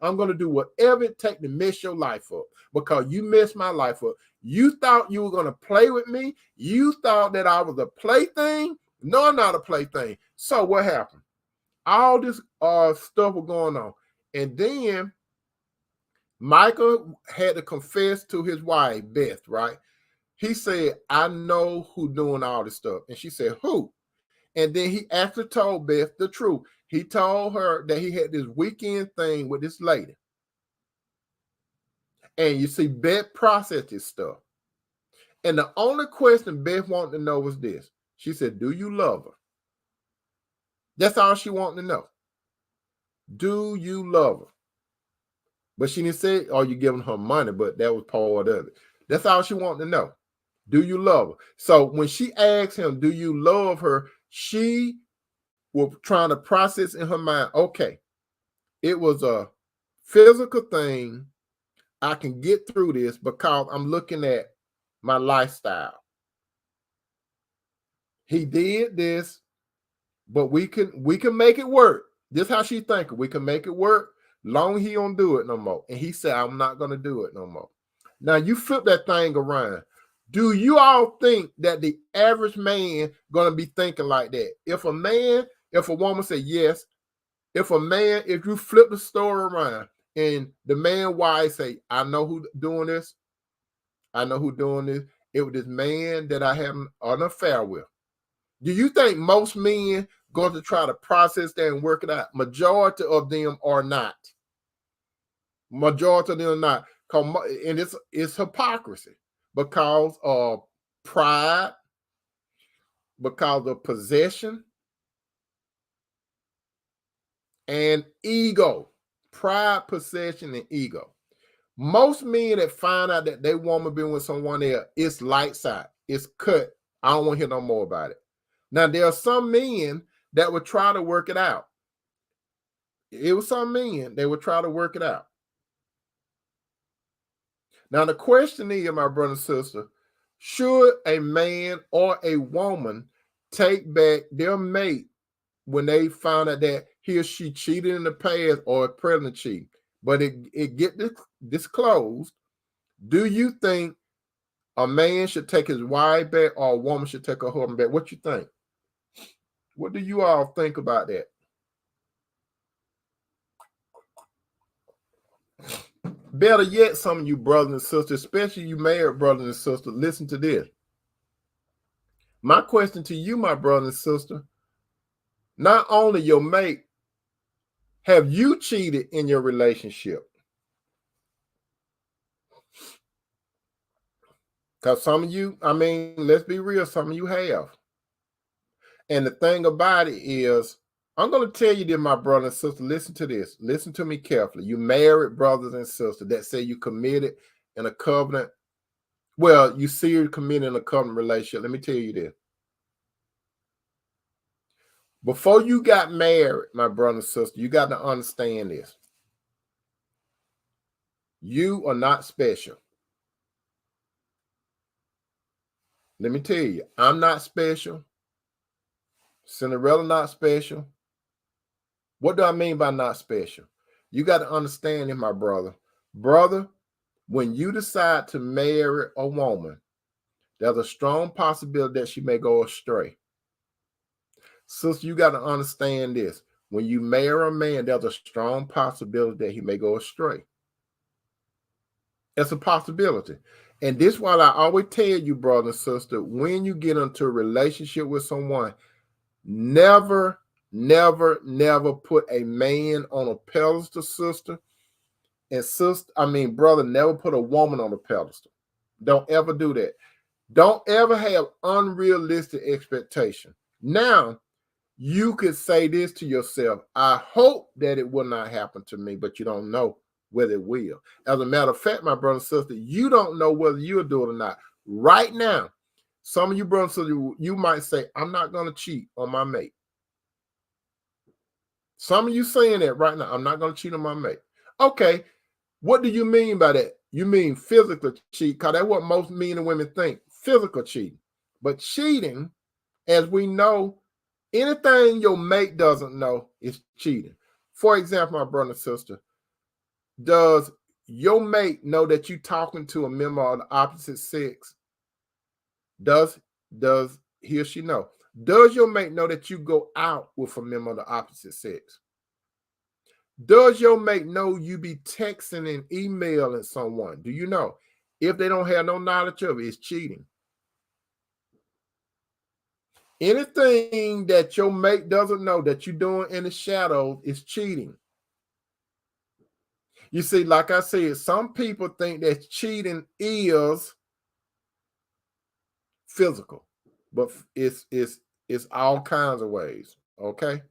I'm going to do whatever it takes to mess your life up because you messed my life up. You thought you were going to play with me. You thought that I was a plaything. No, I'm not a plaything. So what happened? All this stuff was going on. And then Michael had to confess to his wife, Beth, right? He said, I know who doing all this stuff. And she said, who? And then he actually told Beth the truth. He told her that he had this weekend thing with this lady. And you see, Beth processed this stuff. And the only question Beth wanted to know was this. She said, do you love her? That's all she wanted to know. Do you love her? But she didn't say, oh, you're giving her money, but that was part of it. That's all she wanted to know. Do you love her? So when she asked him, do you love her? She was trying to process in her mind, okay, it was a physical thing. I can get through this because I'm looking at my lifestyle. He did this, but we can make it work. This is how she thinking. We can make it work. Long he don't do it no more. And he said, I'm not going to do it no more. Now you flip that thing around. Do you all think that the average man going to be thinking like that? If a woman said yes, if you flip the story around and the man wife say, I know who doing this. I know who doing this. It was this man that I have an affair with. Do you think most men going to try to process that and work it out? Majority of them are not. Majority of them are not. And it's hypocrisy because of pride, because of possession and ego. Pride, possession, and ego. Most men that find out that their woman been with someone else, it's lights out. It's cut. I don't want to hear no more about it. Now, there are some men that would try to work it out. It was some men, they would try to work it out. Now, the question is, my brother and sister, should a man or a woman take back their mate when they found out that he or she cheated in the past or is present cheat, but it get disclosed? Do you think a man should take his wife back or a woman should take her husband back? What you think? What do you all think about that? Better yet, some of you brothers and sisters, especially you married brothers and sisters, listen to this. My question to you, my brother and sister, not only your mate, have you cheated in your relationship? Because some of you, I mean, let's be real, some of you have. And the thing about it is, I'm going to tell you this, my brother and sister, listen to this. Listen to me carefully. You married brothers and sisters that say you committed in a covenant. Well, you see you're committed in a covenant relationship. Let me tell you this. Before you got married, my brother and sister, you got to understand this. You are not special. Let me tell you, I'm not special. Cinderella not special. What do I mean by not special? You got to understand it, my brother. Brother, when you decide to marry a woman, there's a strong possibility that she may go astray. Sister, you got to understand this. When you marry a man, there's a strong possibility that he may go astray. It's a possibility. And this is why I always tell you, brother and sister, when you get into a relationship with someone, never put a man on a pedestal, sister. And sister, I mean, brother, never put a woman on a pedestal. Don't ever do that. Don't ever have unrealistic expectation. Now, you could say this to yourself, I hope that it will not happen to me, but you don't know whether it will. As a matter of fact, my brother and sister, you don't know whether you'll do it or not. Right now, some of you brothers and sisters, you might say, I'm not going to cheat on my mate. Some of you saying that right now, I'm not going to cheat on my mate. Okay, what do you mean by that? You mean physical cheat, because that's what most men and women think, physical cheating. But cheating, as we know, anything your mate doesn't know is cheating. For example, my brother and sister, does your mate know that you're talking to a member of the opposite sex? Does he or she know? Does your mate know that you go out with a member of the opposite sex? Does your mate know you be texting and emailing someone? Do you know? If they don't have no knowledge of it, it's cheating. Anything that your mate doesn't know that you're doing in the shadows is cheating. You see, like I said, some people think that cheating is physical, but it's all kinds of ways. Okay.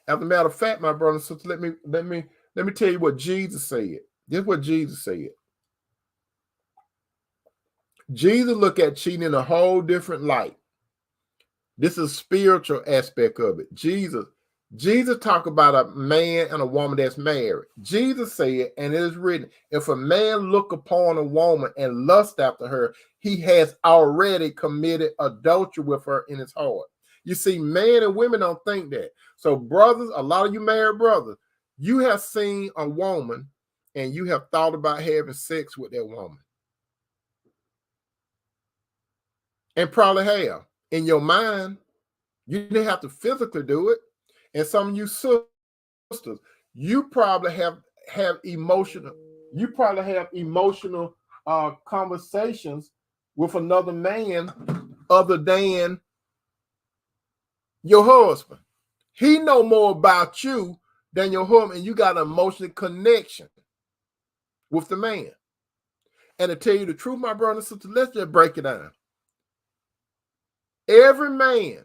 As a matter of fact, my brother and sister, let me tell you what Jesus said. This is what Jesus said. Jesus looked at cheating in a whole different light. This is a spiritual aspect of it. Jesus talked about a man and a woman that's married. Jesus said, and it is written, if a man look upon a woman and lust after her, he has already committed adultery with her in his heart. You see, men and women don't think that. So brothers, a lot of you married brothers, you have seen a woman and you have thought about having sex with that woman. And probably have. In your mind, you didn't have to physically do it. And some of you sisters, you probably have emotional conversations with another man other than your husband. He know more about you than your husband, and you got an emotional connection with the man. And to tell you the truth, my brother and sister, let's just break it down. Every man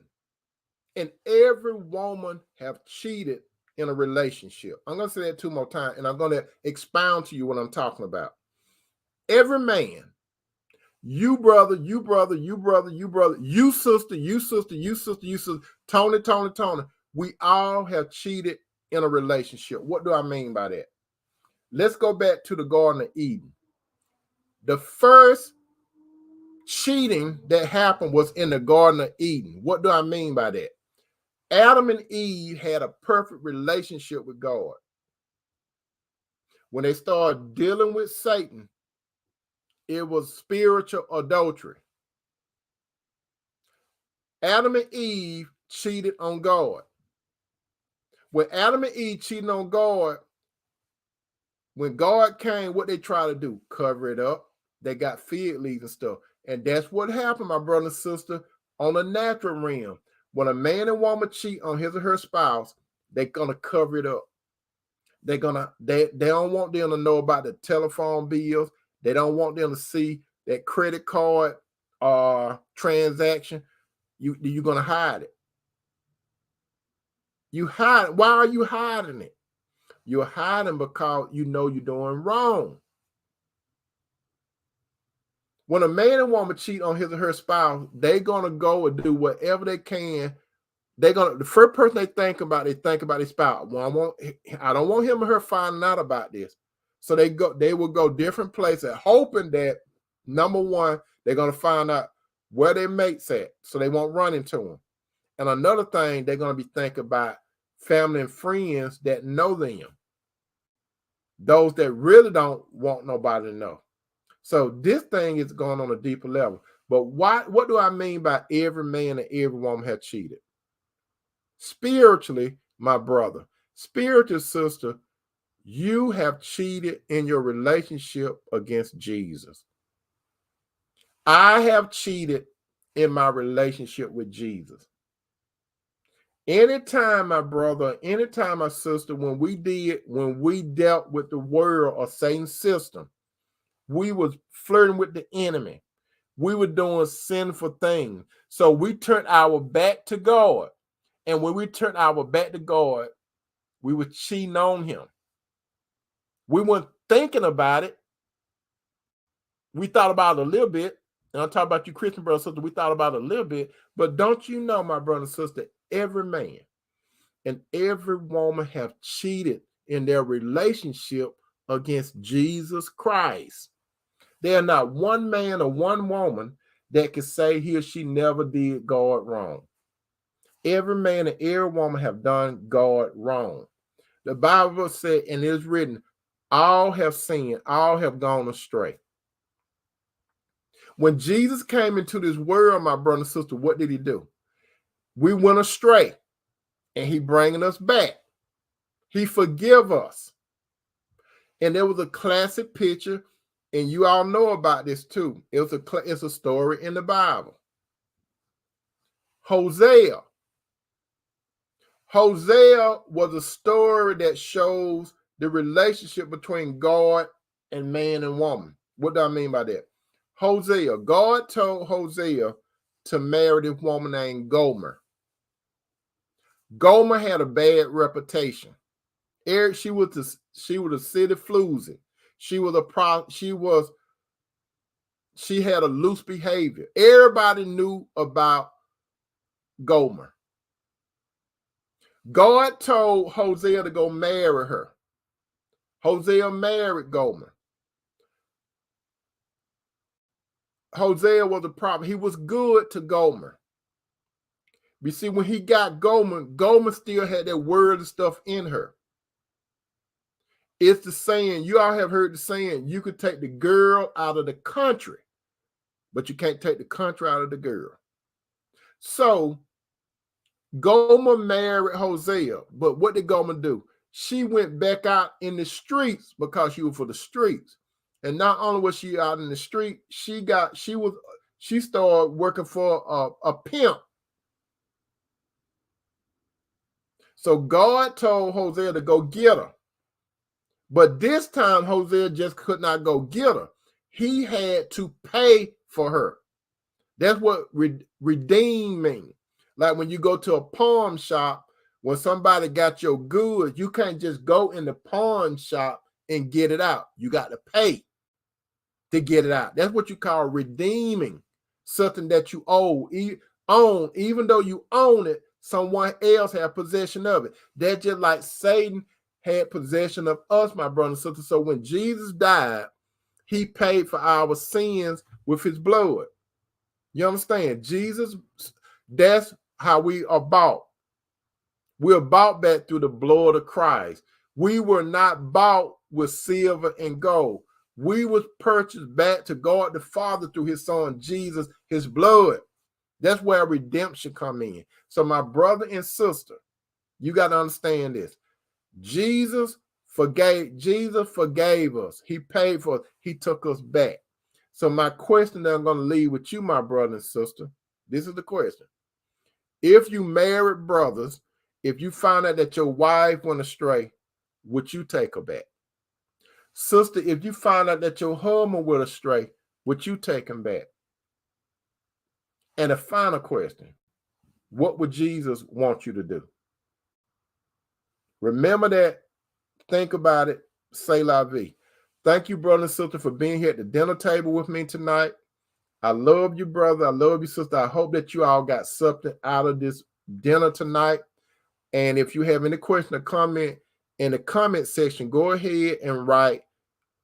and every woman have cheated in a relationship. I'm going to say that 2 more times, and I'm going to expound to you what I'm talking about. Every man, you brother, you brother, you brother, you brother, you sister, you sister, you sister, you sister, Tony, Tony, Tony. We all have cheated in a relationship. What do I mean by that? Let's go back to the Garden of Eden. The first cheating that happened was in the Garden of Eden. What do I mean by that? Adam and Eve had a perfect relationship with God. When they started dealing with Satan, it was spiritual adultery. Adam and Eve cheated on God. When Adam and Eve cheated on God, when God came, what they tried to do? Cover it up. They got fig leaves and stuff. And that's what happened, my brother and sister, on the natural realm. When a man and woman cheat on his or her spouse, they're gonna cover it up. They don't want them to know about the telephone bills. They don't want them to see that credit card transaction. You're gonna hide it. You hide. Why are you hiding it? You're hiding because you know you're doing wrong. When a man and woman cheat on his or her spouse, they're gonna go and do whatever they can. The first person they think about his spouse. Well, I don't want him or her finding out about this. So they will go different places, hoping that, number one, they're gonna find out where their mate's at, so they won't run into them. And another thing, they're gonna be thinking about family and friends that know them. Those that really don't want nobody to know. So this thing is going on a deeper level. But what do I mean by every man and every woman have cheated? Spiritually, my brother, spiritual sister, you have cheated in your relationship against Jesus. I have cheated in my relationship with Jesus. Anytime, my brother, anytime, my sister, when we dealt with the world or Satan's system, we was flirting with the enemy. We were doing sinful things. So we turned our back to God. And when we turned our back to God, we were cheating on him. We weren't thinking about it. We thought about it a little bit. And I'm talking about you, Christian brother and sister. We thought about it a little bit. But don't you know, my brother and sister, every man and every woman have cheated in their relationship against Jesus Christ. There are not one man or one woman that can say he or she never did God wrong. Every man and every woman have done God wrong. The Bible said, and it is written, all have sinned, all have gone astray. When Jesus came into this world, my brother and sister, what did he do? We went astray, and he bringing us back. He forgive us. And there was a classic picture, and you all know about this too. It's a story in the Bible. Hosea. Hosea was a story that shows the relationship between God and man and woman. What do I mean by that? Hosea, God told Hosea to marry this woman named Gomer. Gomer had a bad reputation. She was a city floozy. She had a loose behavior. Everybody knew about Gomer. God told Hosea to go marry her. Hosea married Gomer. Hosea was a problem. He was good to Gomer. You see, when he got Gomer, Gomer still had that word and stuff in her. It's the saying, you all have heard the saying, you could take the girl out of the country, but you can't take the country out of the girl. So Gomer married Hosea, but what did Gomer do? She went back out in the streets because she was for the streets. And not only was she out in the street, she started working for a pimp. So God told Hosea to go get her. But this time Hosea just could not go get her. He had to pay for her. That's what redeem means. Like when you go to a pawn shop, when somebody got your goods, you can't just go in the pawn shop and get it out. You got to pay to get it out. That's what you call redeeming something that you own, even though you own it, someone else had possession of it. That's just like Satan had possession of us, my brother and sister. So when Jesus died, he paid for our sins with his blood. You understand? Jesus, that's how we are bought. We're bought back through the blood of Christ. We were not bought with silver and gold. We was purchased back to God the Father through his son, Jesus, his blood. That's where redemption come in. So my brother and sister, you got to understand this. Jesus forgave us. He paid for us. He took us back. So my question that I'm going to leave with you, my brother and sister, this is the question. If you married brothers, if you find out that your wife went astray, would you take her back? Sister, if you find out that your husband went astray, would you take him back? And a final question, what would Jesus want you to do? Remember that. Think about it. Say la vie. Thank you, brother and sister, for being here at the dinner table with me tonight. I love you, brother. I love you, sister. I hope that you all got something out of this dinner tonight. And if you have any question or comment in the comment section, go ahead and write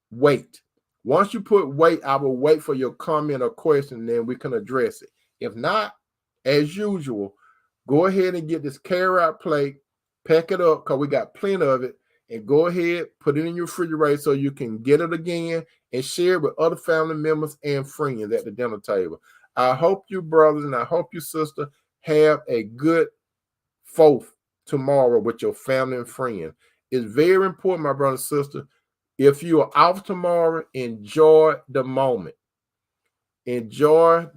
wait. Once you put wait, I will wait for your comment or question, and then we can address it. If not, as usual, go ahead and get this carrot plate, pack it up, because we got plenty of it, and go ahead, put it in your refrigerator so you can get it again and share it with other family members and friends at the dinner table. I hope you brothers and I hope you sister have a good 4th tomorrow with your family and friends. It's very important, my brother and sister. If you are off tomorrow, enjoy the moment. Enjoy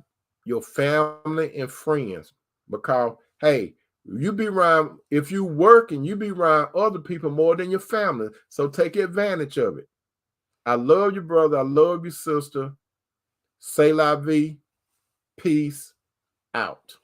your family and friends, because, hey, you be around, if you work and you be around other people more than your family, so take advantage of it. I love you, brother. I love you, sister. Say la vie. Peace out.